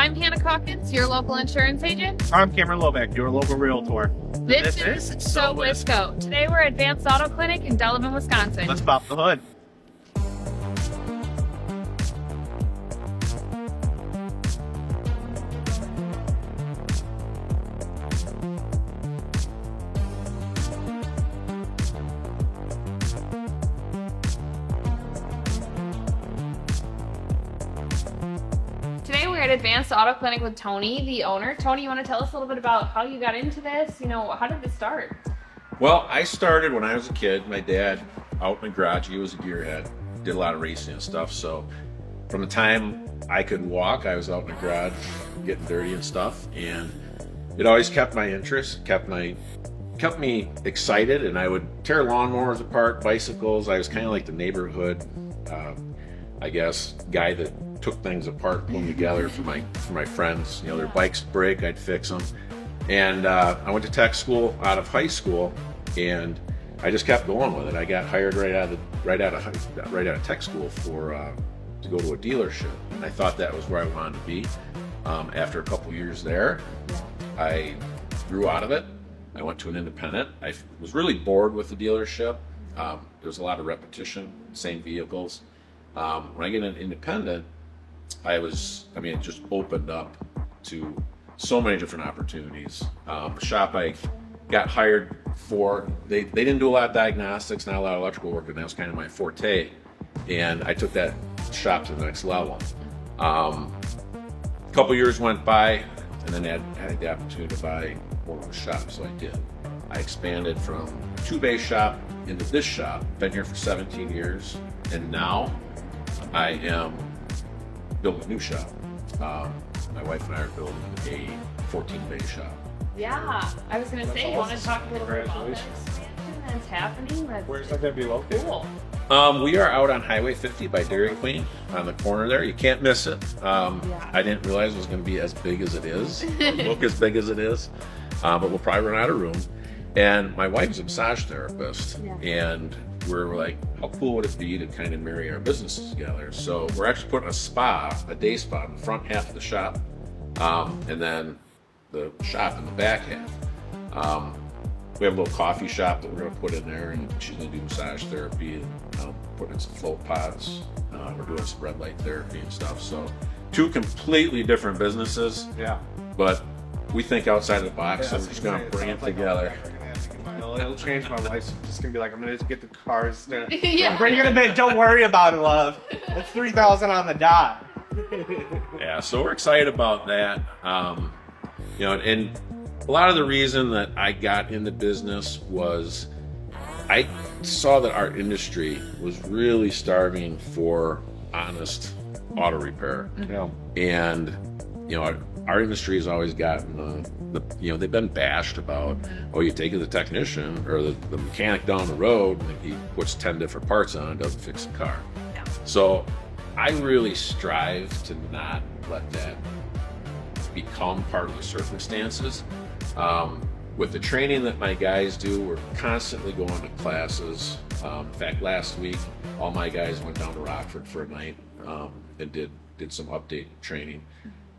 I'm Hannah Calkins, your local insurance agent. I'm Cameron Lobeck, your local realtor. This is So Let's Go. Today we're at Advanced Auto Clinic in Delavan, Wisconsin. Let's pop the hood. Today we're at Advanced Auto Clinic with Tony, the owner. Tony, you want to tell us a little bit about how you got into this? How did it start? Well, I started when I was a kid. My dad, out in the garage, he was a gearhead, did a lot of racing and stuff. So from the time I could walk, I was out in the garage getting dirty and stuff. And it always kept my interest, kept me excited. And I would tear lawnmowers apart, bicycles. I was kind of like the neighborhood, guy that took things apart, put them together for my friends. Their bikes break, I'd fix them. And I went to tech school out of high school, and I just kept going with it. I got hired right out of tech school to go to a dealership, and I thought that was where I wanted to be. After a couple years there, I grew out of it. I went to an independent. I was really bored with the dealership. There was a lot of repetition, same vehicles. When I get an independent, it just opened up to so many different opportunities. The shop I got hired for, they didn't do a lot of diagnostics, not a lot of electrical work, and that was kind of my forte. And I took that shop to the next level. A couple years went by, and then I had the opportunity to buy more of a shop, so I did. I expanded from a 2-bay shop into this shop, been here for 17 years, and now I am building a new shop. My wife and I are building a 14-bay shop. Yeah, I was going to say, you want to talk a little bit about that expansion that's happening? Where's that going to be located? Cool. We are out on Highway 50 by Dairy Queen on the corner there. You can't miss it. I didn't realize it was going to be as big as it is, look as big as it is, but we'll probably run out of room. And my wife's a massage therapist, and we're like, how cool would it be to kind of marry our businesses together? So we're actually putting a day spa in the front half of the shop, and then the shop in the back half. We have a little coffee shop that we're going to put in there, and she's going to do massage therapy and put in some float pods. We're doing some red light therapy and stuff. So 2 completely different businesses. Yeah. But we think outside of the box, so we're just going to bring it together. It'll change my life. I'm just gonna be like, I'm gonna just get the cars. Yeah. Bring it a bit. Don't worry about it, love. It's 3,000 on the dot. Yeah, so we're excited about that. And a lot of the reason that I got into business was I saw that our industry was really starving for honest auto repair. Yeah. And our industry has always gotten they've been bashed about, you take it to the technician or the mechanic down the road and he puts 10 different parts on and doesn't fix the car. Yeah. So I really strive to not let that become part of the circumstances. With the training that my guys do, we're constantly going to classes. In fact, last week, all my guys went down to Rockford for a night and did some update training.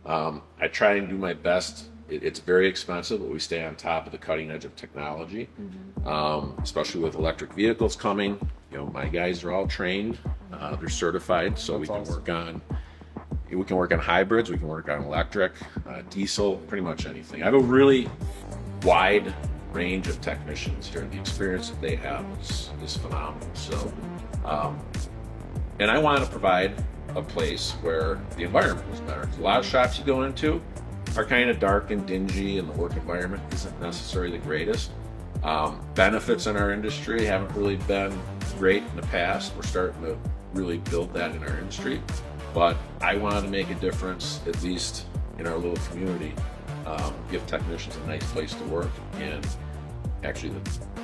I try and do my best. It's very expensive, but we stay on top of the cutting edge of technology, especially with electric vehicles coming. My guys are all trained, they're certified, so we can work on hybrids, we can work on electric, diesel, pretty much anything. I have a really wide range of technicians here, and the experience that they have is phenomenal. So, and I want to provide a place where the environment is better. A lot of shops you go into are kind of dark and dingy, and the work environment isn't necessarily the greatest. Benefits in our industry haven't really been great in the past. We're starting to really build that in our industry, but I wanted to make a difference, at least in our little community, give technicians a nice place to work. And actually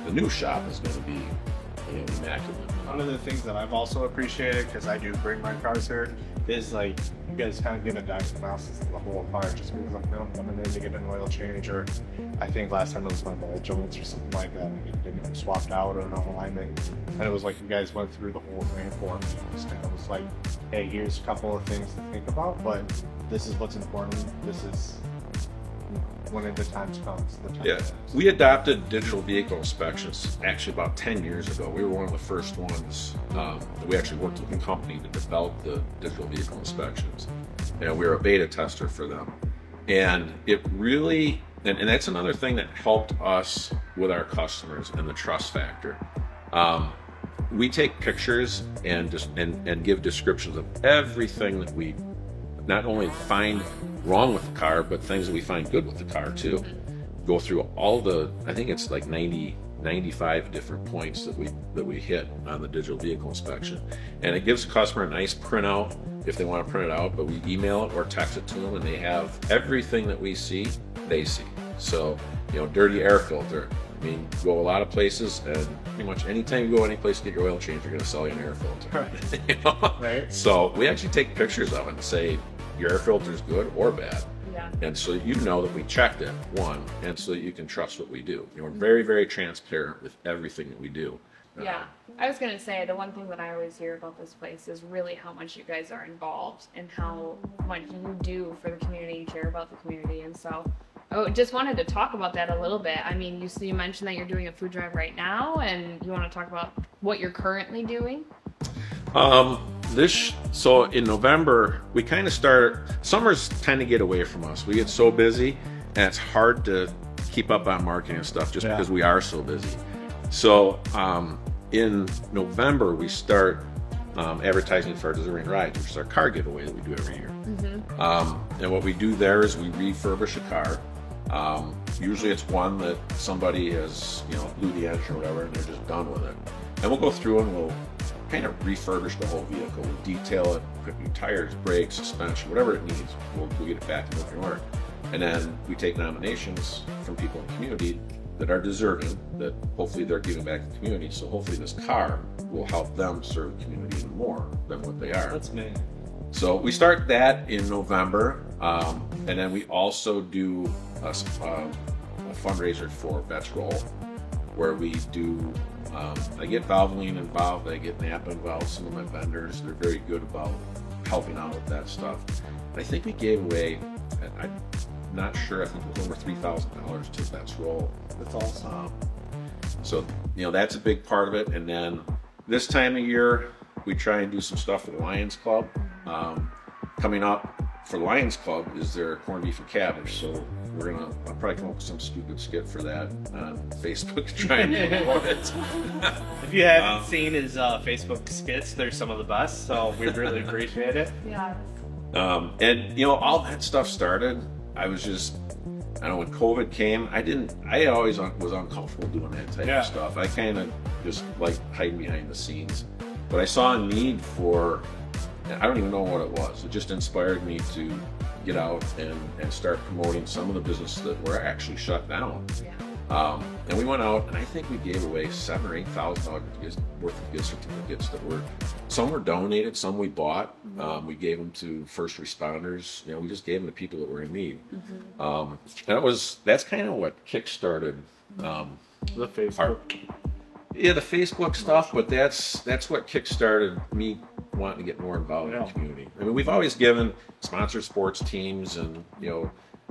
the new shop is going to be immaculate. One of the things that I've also appreciated, because I do bring my cars here, is like you guys kind of give a diagnosis of the whole car, just because like I'm coming in to get an oil change, or I think last time it was my ball joints or something like that, and it didn't get swapped out or an alignment, and it was like you guys went through the whole thing for me. Just kind of was like, hey, here's a couple of things to think about, but this is what's important. This is when the time comes. Yeah, we adopted digital vehicle inspections actually about 10 years ago. We were one of the first ones. We actually worked with a company to develop the digital vehicle inspections, and we were a beta tester for them. And it really, and that's another thing that helped us with our customers and the trust factor. We take pictures and give descriptions of everything that we not only find wrong with the car, but things that we find good with the car too. Go through all the, I think it's like 95 different points that we hit on the digital vehicle inspection, and it gives the customer a nice printout if they want to print it out. But we email it or text it to them, and they have everything that we see. They see. So dirty air filter. I mean, you go a lot of places, and pretty much anytime you go any place to get your oil change, they're going to sell you an air filter. Right. Right. So we actually take pictures of it and say your air filter is good or bad. Yeah. And so you know that we checked it, one, and so that you can trust what we do. We're very, very transparent with everything that we do. Yeah. I was going to say, the one thing that I always hear about this place is really how much you guys are involved and how much you do for the community, you care about the community. And so I just wanted to talk about that a little bit. I mean, you mentioned that you're doing a food drive right now, and you want to talk about what you're currently doing? So in November, we kind of summers tend to get away from us. We get so busy, and it's hard to keep up on marketing and stuff just because we are so busy. So in November, we start advertising for our Deserving Rides, which is our car giveaway that we do every year. Mm-hmm. And what we do there is we refurbish a car. Usually it's one that somebody has, blew the engine or whatever, and they're just done with it. And we'll go through and we'll kind of refurbish the whole vehicle. We'll detail it, put new tires, brakes, suspension, whatever it needs. We'll get it back to working order. And then we take nominations from people in the community that are deserving, that hopefully they're giving back to the community. So hopefully this car will help them serve the community even more than what they are. That's me. So we start that in November, and then we also do a fundraiser for Vets Roll, where we do, I get Valvoline involved, I get Napa involved, some of my vendors, they're very good about helping out with that stuff. I think we gave away, I'm not sure, I think it was over $3,000 to Vets Roll. That's awesome. So, that's a big part of it. And then this time of year, we try and do some stuff for the Lions Club. Coming up for the Lions Club is their corned beef and cabbage. So I'll probably come up with some stupid skit for that on Facebook to try and promote it. If you haven't seen his Facebook skits, they're some of the best, so we really appreciate it. Yeah. And all that stuff started. I was just, when COVID came, I always was uncomfortable doing that type of stuff. I kind of just like hiding behind the scenes. But I saw a need for, I don't even know what it was. It just inspired me to get out and start promoting some of the businesses that were actually shut down. Yeah. And we went out, and I think we gave away $7,000 or $8,000 worth of gift certificates some were donated, some we bought. We gave them to first responders. We just gave them to people that were in need. Mm-hmm. That's kind of what kickstarted the Facebook. The Facebook stuff, but that's what kickstarted me wanting to get more involved in the community. I mean, we've always given sponsored sports teams and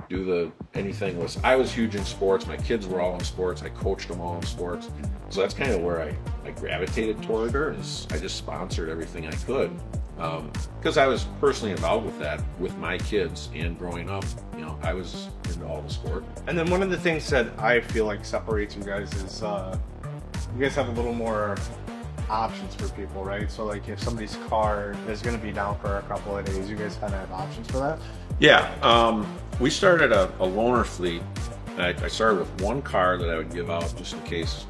do anything. I was huge in sports. My kids were all in sports. I coached them all in sports. So that's kind of where I gravitated toward. I just sponsored everything I could because I was personally involved with that with my kids, and growing up, I was into all the sport. And then one of the things that I feel like separates you guys is you guys have a little more options for people, right? So like if somebody's car is going to be down for a couple of days, you guys kind of have options for that? Yeah, we started a loaner fleet. I started with one car that I would give out just in case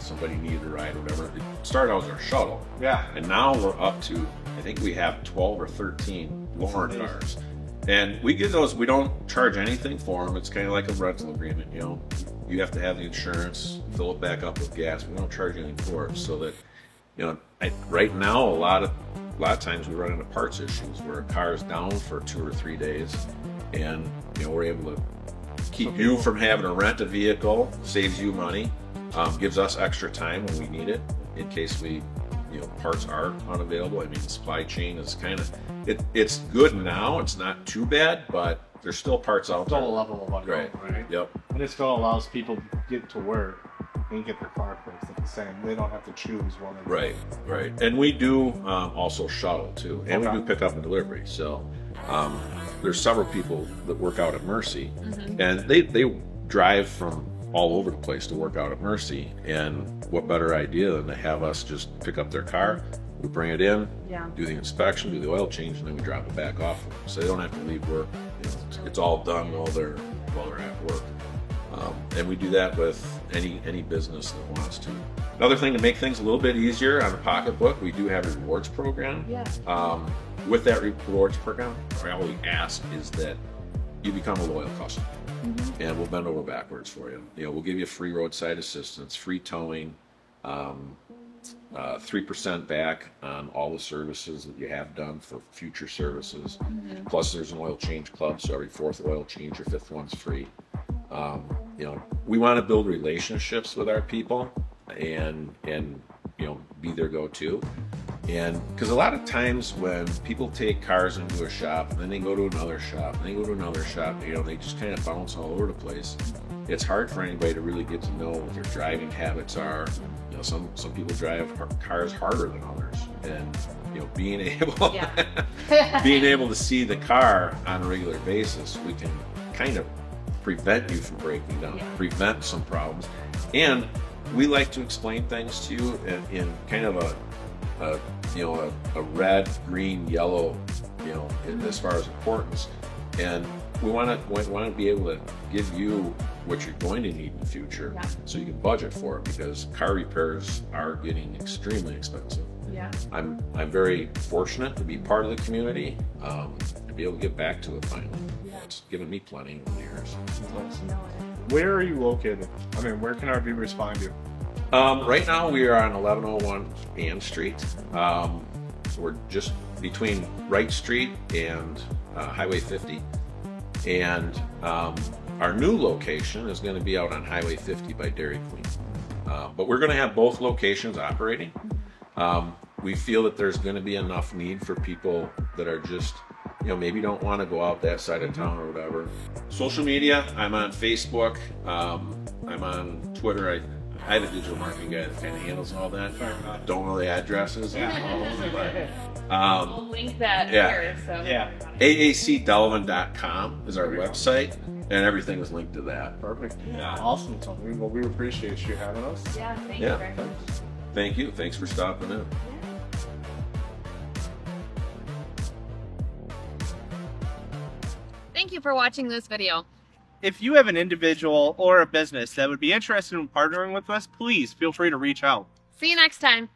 somebody needed a ride or whatever. It started out as our shuttle. Yeah. And now we're up to, I think we have 12 or 13 loaner cars. And we get those, we don't charge anything for them. It's kind of like a rental agreement, You have to have the insurance, fill it back up with gas. We don't charge anything for it, so that Right now, a lot of times we run into parts issues where a car is down for 2 or 3 days, and we're able to keep you from having to rent a vehicle, saves you money, gives us extra time when we need it in case parts are unavailable. I mean, the supply chain is it's good now. It's not too bad, but there's still parts out there. Still a level of unknown, right? Yep. And it still allows people to get to work and get their car fixed at the same. They don't have to choose one. Right. And we do also shuttle too, and we do pick up and delivery. So there's several people that work out at Mercy, and they drive from all over the place to work out at Mercy. And what better idea than to have us just pick up their car, we bring it in, do the inspection, do the oil change, and then we drop it back off, so they don't have to leave work. It's all done while they're at work. And we do that with any business that wants to. Another thing to make things a little bit easier on the pocketbook, we do have a rewards program. With that rewards program, all we ask is that you become a loyal customer, and we'll bend over backwards for you. We'll give you free roadside assistance, free towing, 3% back on all the services that you have done for future services. Plus, there's an oil change club, so every 4th oil change, your 5th one's free. We want to build relationships with our people and be their go-to. And because a lot of times when people take cars into a shop and then they go to another shop and they go to another shop, they just kind of bounce all over the place. It's hard for anybody to really get to know what their driving habits are. Some people drive cars harder than others, and being able being able to see the car on a regular basis, we can kind of prevent you from breaking down, prevent some problems. And we like to explain things to you in kind of a red, green, yellow, as far as importance. And we want to be able to give you what you're going to need in the future, so you can budget for it, because car repairs are getting extremely expensive. I'm very fortunate to be part of the community, to be able to get back to it finally. It's given me plenty over the years. Where are you located? I mean, where can our viewers find you? Right now we are on 1101 Ann Street. We're just between Wright Street and Highway 50. And our new location is going to be out on Highway 50 by Dairy Queen. But we're going to have both locations operating. We feel that there's going to be enough need for people that are just, maybe don't want to go out that side of town or whatever. Social media, I'm on Facebook. I'm on Twitter. I have a digital marketing guy that kind of handles all that. Don't know the addresses. We'll link that here. So AACDelavan.com is our website, and everything is linked to that. Perfect. Awesome, Tony. Well, we appreciate you having us. Thank you very much. Thank you. Thanks for stopping in. Thank you for watching this video. If you have an individual or a business that would be interested in partnering with us, please feel free to reach out. See you next time.